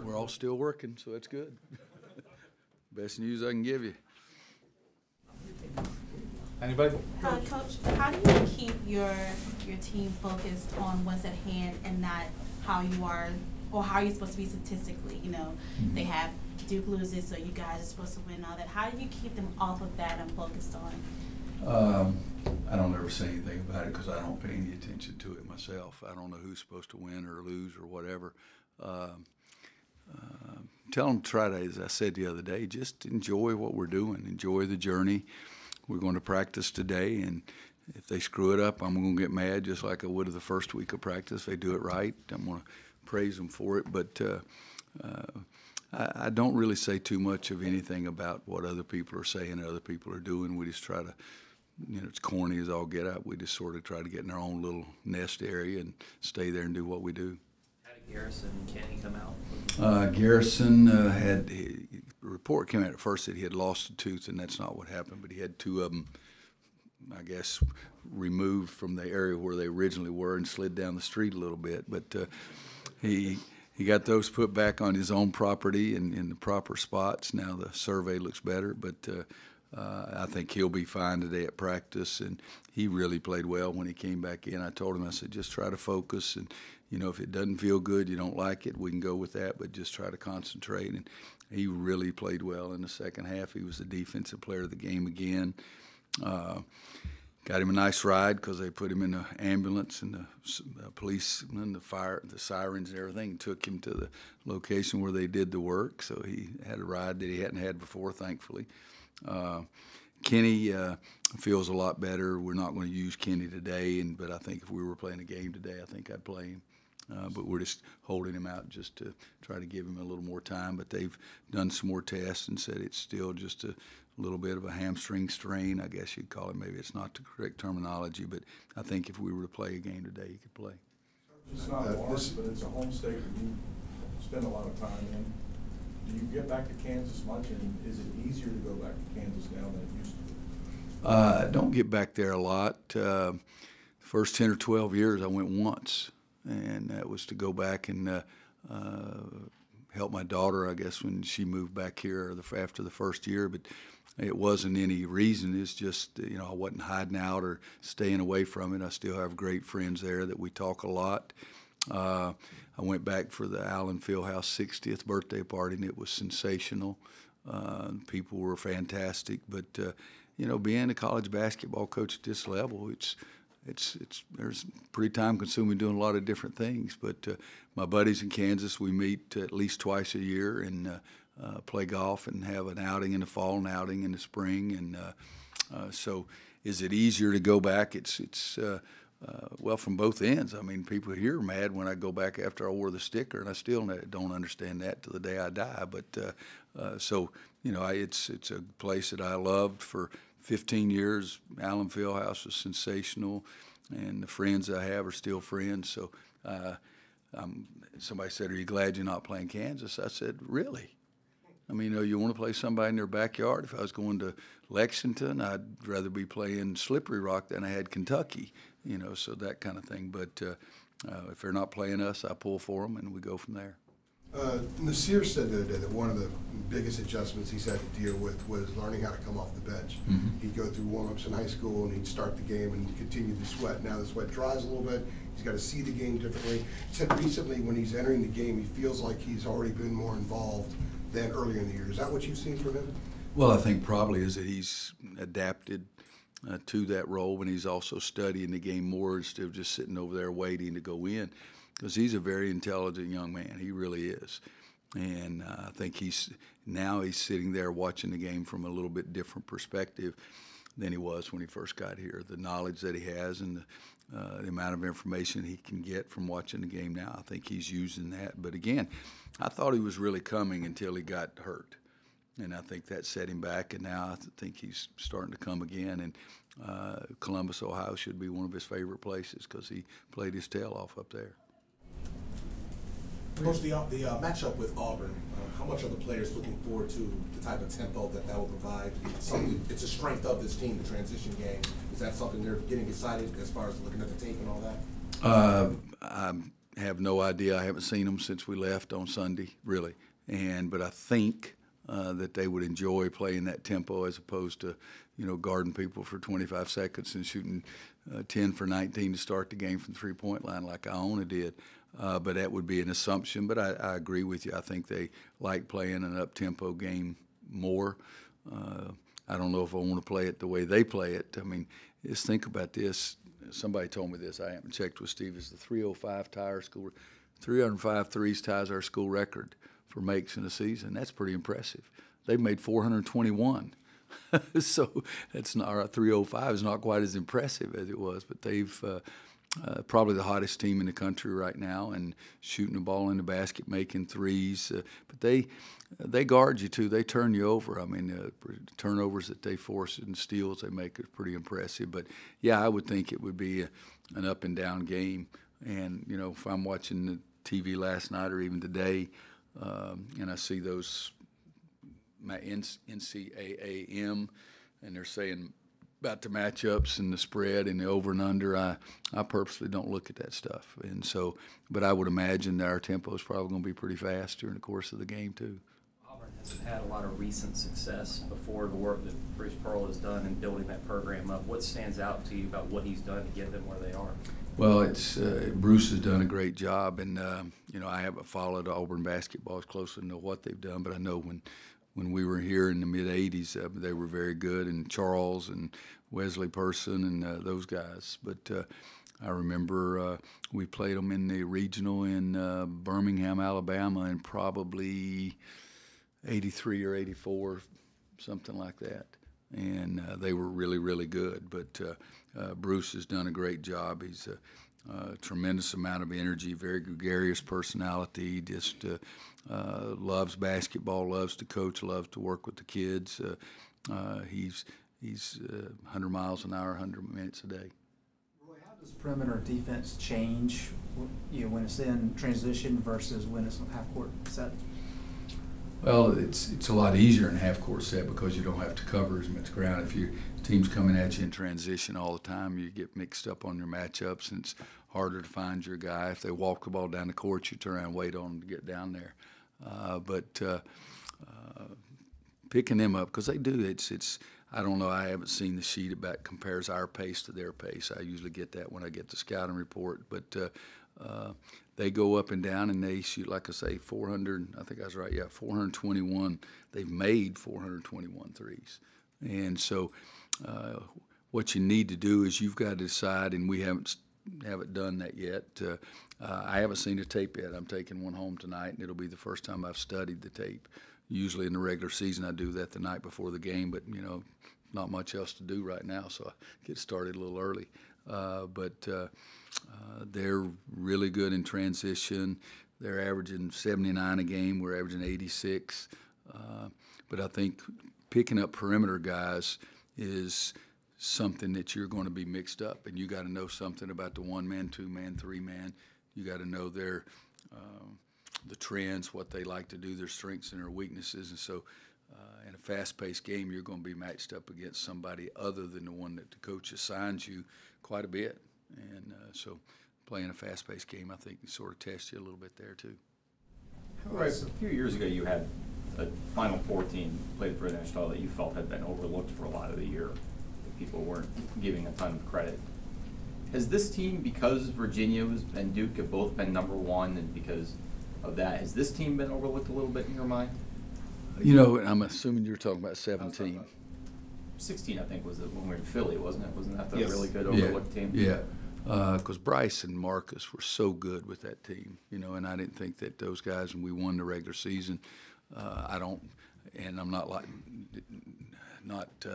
we're all still working, so that's good. Best news I can give you. Anybody? Coach, how do you keep your team focused on what's at hand and not how you are or how you're supposed to be statistically? You know, they have Duke loses, so you guys are supposed to win all that. How do you keep them off of that and focused on? I don't ever say anything about it because I don't pay any attention to it myself. I don't know who's supposed to win or lose or whatever. Tell them to try to, as I said the other day, just enjoy what we're doing, enjoy the journey. We're going to practice today, and if they screw it up, I'm going to get mad just like I would of the first week of practice. If they do it right, I'm going to praise them for it. But I don't really say too much of anything about what other people are saying and other people are doing. We just try to, you know, it's corny as all get out. We just sort of try to get in our own little nest area and stay there and do what we do. How did Garrison and Kenny come out? Garrison the report came out at first that he had lost a tooth, and that's not what happened, but he had two of them, I guess, removed from the area where they originally were and slid down the street a little bit. But he got those put back on his own property in the proper spots. Now the survey looks better, but I think he'll be fine today at practice, and he really played well when he came back in. I told him, I said, just try to focus, and you know, if it doesn't feel good, you don't like it, we can go with that, but just try to concentrate. And he really played well in the second half. He was the defensive player of the game again. Got him a nice ride because they put him in the ambulance and the police and the fire, the sirens and everything, and took him to the location where they did the work. So he had a ride that he hadn't had before, thankfully. Kenny feels a lot better. We're not going to use Kenny today, but I think if we were playing a game today, I think I'd play him. But we're just holding him out just to try to give him a little more time. But they've done some more tests and said it's still just a little bit of a hamstring strain, I guess you'd call it. Maybe it's not the correct terminology, but I think if we were to play a game today, he could play. It's not Auburn, but it's a home state that you spend a lot of time in. Do you get back to Kansas much, and is it easier to go back to Kansas now than it used to be? I don't get back there a lot. First 10 or 12 years, I went once, and that was to go back and help my daughter, I guess, when she moved back here after the first year. But it wasn't any reason. It's just, you know, I wasn't hiding out or staying away from it. I still have great friends there that we talk a lot. I went back for the Allen Fieldhouse 60th birthday party, and it was sensational. People were fantastic. But, you know, being a college basketball coach at this level, there's pretty time-consuming doing a lot of different things. But my buddies in Kansas, we meet at least twice a year and play golf and have an outing in the fall, an outing in the spring. And so is it easier to go back? Well, from both ends. I mean, people here are mad when I go back after I wore the sticker, and I still don't understand that to the day I die. But so, you know, it's a place that I loved for 15 years. Allen Fieldhouse was sensational, and the friends I have are still friends. So somebody said, "Are you glad you're not playing Kansas?" I said, "Really? I mean, you want to play somebody in their backyard? If I was going to Lexington, I'd rather be playing Slippery Rock than I had Kentucky, you know, so that kind of thing. But if they're not playing us, I pull for them, and we go from there." Nasir said the other day that one of the biggest adjustments he's had to deal with was learning how to come off the bench. He'd go through warm-ups in high school, and he'd start the game and continue to sweat. Now the sweat dries a little bit. He's got to see the game differently. He said recently when he's entering the game, he feels like he's already been more involved than earlier in the year. Is that what you've seen from him? Well, I think probably is that he's adapted to that role, and he's also studying the game more instead of just sitting over there waiting to go in, because he's a very intelligent young man. He really is. And I think he's sitting there watching the game from a little bit different perspective than he was when he first got here. The knowledge that he has and the amount of information he can get from watching the game now, I think he's using that. But again, I thought he was really coming until he got hurt. And I think that set him back, and now I think he's starting to come again. And Columbus, Ohio should be one of his favorite places because he played his tail off up there. Coach, the matchup with Auburn, how much are the players looking forward to the type of tempo that will provide? It's a strength of this team, the transition game. Is that something they're getting excited as far as looking at the tape and all that? have no idea. I haven't seen them since we left on Sunday, really. But I think that they would enjoy playing that tempo as opposed to, guarding people for 25 seconds and shooting 10 for 19 to start the game from the three-point line like Iona did. But that would be an assumption. But I agree with you. I think they like playing an up-tempo game more. I don't know if I want to play it the way they play it. I mean, just think about this. Somebody told me this. I haven't checked with Steve. It's the 305 tie our school. 305 threes ties our school record for makes in a season. That's pretty impressive. They've made 421. So that's not, our 305 is not quite as impressive as it was, but they've probably the hottest team in the country right now, and shooting the ball in the basket, making threes. But they guard you too. They turn you over. I mean, the turnovers that they force and steals they make is pretty impressive. But yeah, I would think it would be an up and down game. And if I'm watching the TV last night or even today, and I see those my NCAAM, and they're saying about the matchups and the spread and the over and under, I purposely don't look at that stuff. And so, but I would imagine that our tempo is probably going to be pretty fast during the course of the game too. Auburn hasn't had a lot of recent success before the work that Bruce Pearl has done in building that program up. What stands out to you about what he's done to get them where they are? Well, it's Bruce has done a great job, and I haven't followed Auburn basketball as closely to know what they've done, but I know when we were here in the mid-'80s, they were very good, and Charles and Wesley Person and those guys. But I remember we played them in the regional in Birmingham, Alabama, in probably 83 or 84, something like that. And they were really, really good. But Bruce has done a great job. He's a tremendous amount of energy, very gregarious personality, just loves basketball, loves to coach, loves to work with the kids. He's 100 miles an hour, 100 minutes a day. Roy, how does perimeter defense change when it's in transition versus when it's half-court set? Well, it's a lot easier in half-court set because you don't have to cover as much ground. If your team's coming at you in transition all the time, you get mixed up on your matchups, and it's harder to find your guy. If they walk the ball down the court, you turn around and wait on them to get down there. But picking them up, because they do, it's I don't know, I haven't seen the sheet about compares our pace to their pace. I usually get that when I get the scouting report. But they go up and down, and they shoot, like I say, 400, I think I was right, 421. They've made 421 threes. And so what you need to do is you've got to decide, and we haven't done that yet. I haven't seen the tape yet. I'm taking one home tonight, and it'll be the first time I've studied the tape. Usually in the regular season I do that the night before the game, but not much else to do right now, so I get started a little early. But they're really good in transition. They're averaging 79 a game. We're averaging 86. But I think picking up perimeter guys is something that you're going to be mixed up, and you got to know something about the one-man, two-man, three-man. You got to know their the trends, what they like to do, their strengths and their weaknesses. And so in a fast-paced game, you're going to be matched up against somebody other than the one that the coach assigns you quite a bit. And so playing a fast-paced game, I think, sort of tests you a little bit there too. Right. A few years ago, you had a Final Four team played for the national that you felt had been overlooked for a lot of the year, that people weren't giving a ton of credit. Has this team, because Virginia and Duke have both been #1, and because of that, has this team been overlooked a little bit in your mind? I'm assuming you're talking about 17. 16, I think, was when we were in Philly, wasn't it? Wasn't that the Yes. really good overlooked team? Yeah, because Bryce and Marcus were so good with that team, and I didn't think that those guys, when we won the regular season, I'm not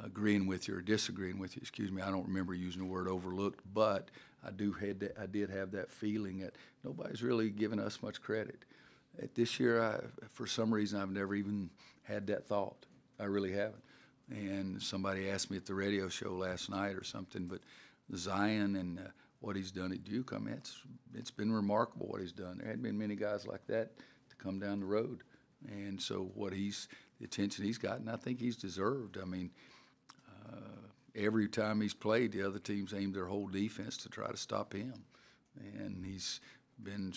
agreeing with you or disagreeing with you, excuse me. I don't remember using the word overlooked, but I did have that feeling that nobody's really giving us much credit. This year, for some reason, I've never even had that thought. I really haven't. And somebody asked me at the radio show last night or something, but Zion and what he's done at Duke, I mean, it's been remarkable what he's done. There hadn't been many guys like that to come down the road. And so the attention he's gotten, I think he's deserved. I mean, every time he's played, the other teams aimed their whole defense to try to stop him. and he's been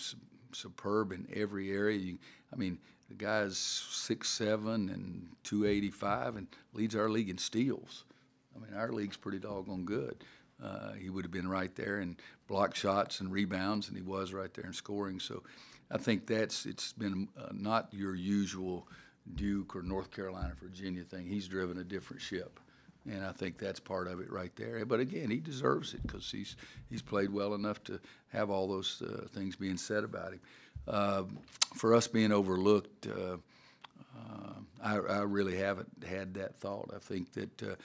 superb in every area. I mean, the guy's 6'7" and 285 and leads our league in steals. I mean, our league's pretty doggone good. He would have been right there in block shots and rebounds, and he was right there in scoring. So I think it's been not your usual Duke or North Carolina, Virginia thing. He's driven a different ship, and I think that's part of it right there. But again, he deserves it because he's played well enough to have all those things being said about him. For us being overlooked, I really haven't had that thought. I think that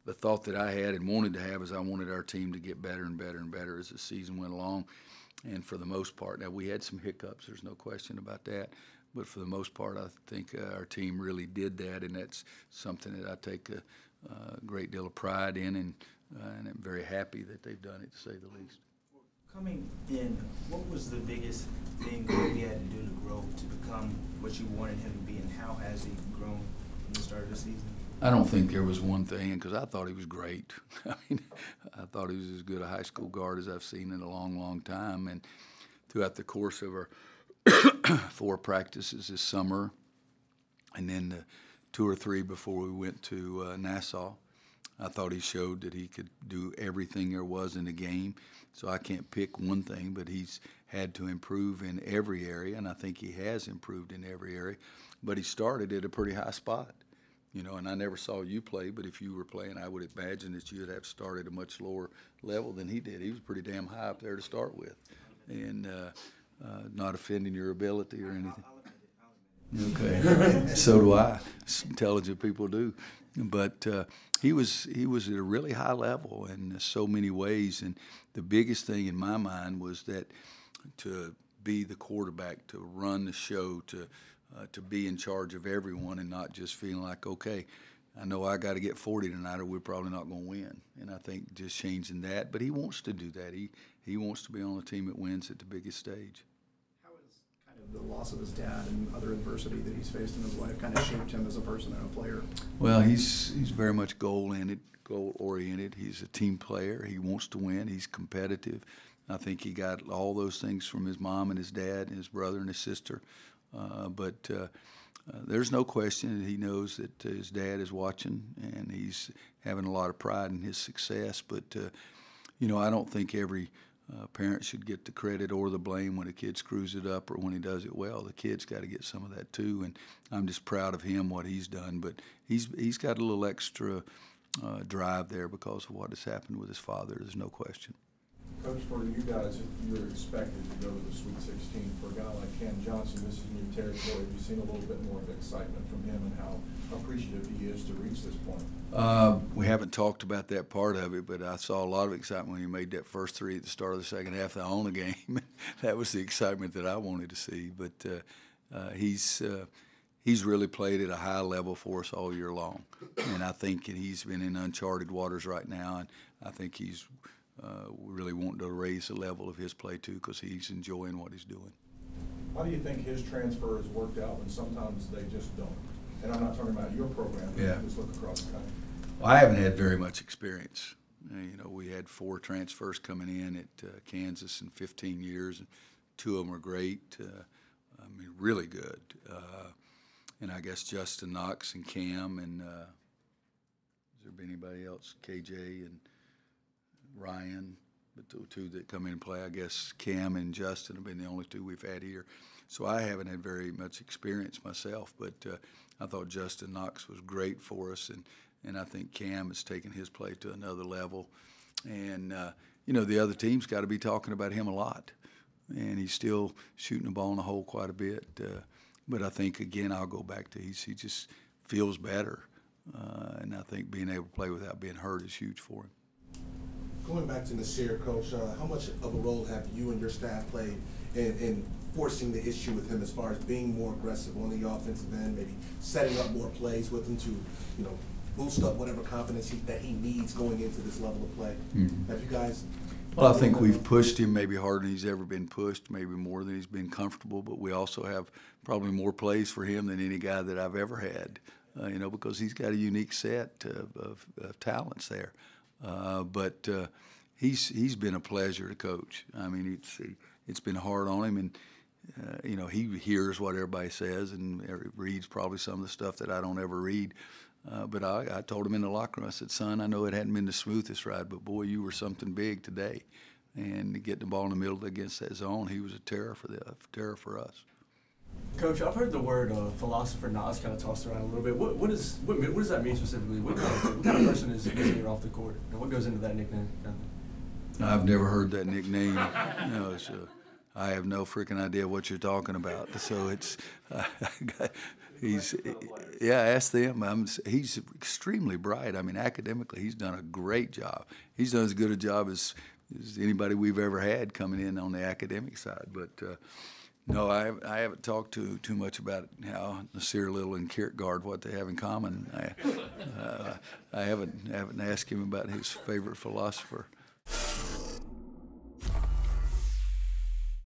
the thought that I had and wanted to have is I wanted our team to get better and better and better as the season went along. And for the most part, now we had some hiccups, there's no question about that. But for the most part, I think our team really did that, and that's something that I take a great deal of pride in, and I'm very happy that they've done it, to say the least. Coming in, what was the biggest thing that he had to do to grow to become what you wanted him to be, and how has he grown from the start of the season? I don't think there was one thing, because I thought he was great. I mean, I thought he was as good a high school guard as I've seen in a long, long time. And throughout the course of our 4 practices this summer, and then the 2 or 3 before we went to Nassau, I thought he showed that he could do everything there was in the game. So I can't pick one thing, but he's had to improve in every area, and I think he has improved in every area. But he started at a pretty high spot. You know, and I never saw you play, but if you were playing, I would imagine that you would have started a much lower level than he did. He was pretty damn high up there to start with, and not offending your ability or anything. Okay, so do I. Intelligent people do, but he was at a really high level in so many ways. And the biggest thing in my mind was that to be the quarterback, to run the show, to be in charge of everyone and not just feeling like, okay, I know I got to get 40 tonight or we're probably not going to win. And I think just changing that. But he wants to do that. He wants to be on a team that wins at the biggest stage. How has kind of the loss of his dad and other adversity that he's faced in his life kind of shaped him as a person and a player? Well, he's very much goal-oriented. He's a team player. He wants to win. He's competitive. I think he got all those things from his mom and his dad and his brother and his sister. But there's no question that he knows that his dad is watching, and he's having a lot of pride in his success. But, you know, I don't think every parent should get the credit or the blame when a kid screws it up or when he does it well. The kid's got to get some of that too, and I'm just proud of him, what he's done. But he's got a little extra drive there because of what has happened with his father. There's no question. Coach, for you guys, you're expected to go to the Sweet 16. For a guy like Cam Johnson, this is new territory. Have you seen a little bit more of excitement from him and how appreciative he is to reach this point? We haven't talked about that part of it, but I saw a lot of excitement when he made that first 3 at the start of the second half of the Ona game. That was the excitement that I wanted to see. But he's really played at a high level for us all year long, and I think he's been in uncharted waters right now, and I think he's really wanting to raise the level of his play too, because he's enjoying what he's doing. How do you think his transfer has worked out when sometimes they just don't? And I'm not talking about your program, but just look across the country. Well, I haven't had very much experience. You know, we had 4 transfers coming in at Kansas in 15 years, and 2 of them were great. I mean, really good. And I guess Justin Knox and Cam, and has there been anybody else? KJ and Ryan, but the 2 that come in and play, I guess Cam and Justin have been the only 2 we've had here. So I haven't had very much experience myself, but I thought Justin Knox was great for us, and I think Cam has taken his play to another level. And, you know, the other team's got to be talking about him a lot, and he's still shooting the ball in the hole quite a bit. But I think, again, I'll go back to he just feels better, and I think being able to play without being hurt is huge for him. Going back to Nasir, Coach, how much of a role have you and your staff played in forcing the issue with him as far as being more aggressive on the offensive end, maybe setting up more plays with him to, you know, boost up whatever confidence that he needs going into this level of play? Have you guys? Well, I think we've pushed him maybe harder than he's ever been pushed, maybe more than he's been comfortable, but we also have probably more plays for him than any guy that I've ever had, you know, because he's got a unique set of talents there. But he's been a pleasure to coach. I mean, it's been hard on him, and you know, he hears what everybody says and reads probably some of the stuff that I don't ever read. But I told him in the locker room, I said, son, I know it hadn't been the smoothest ride, but boy, you were something big today. And getting the ball in the middle against that zone, he was a terror for us. Coach, I've heard the word Philosopher Nas kind of tossed around a little bit. What does that mean specifically? What kind of person is here off the court? And what goes into that nickname? I've never heard that nickname. No, I have no freaking idea what you're talking about. So it's ask them. He's extremely bright. I mean, academically, he's done a great job. He's done as good a job as anybody we've ever had coming in on the academic side. But no, I haven't talked too much about how Nasir Little and Kierkegaard, what they have in common. I haven't asked him about his favorite philosopher.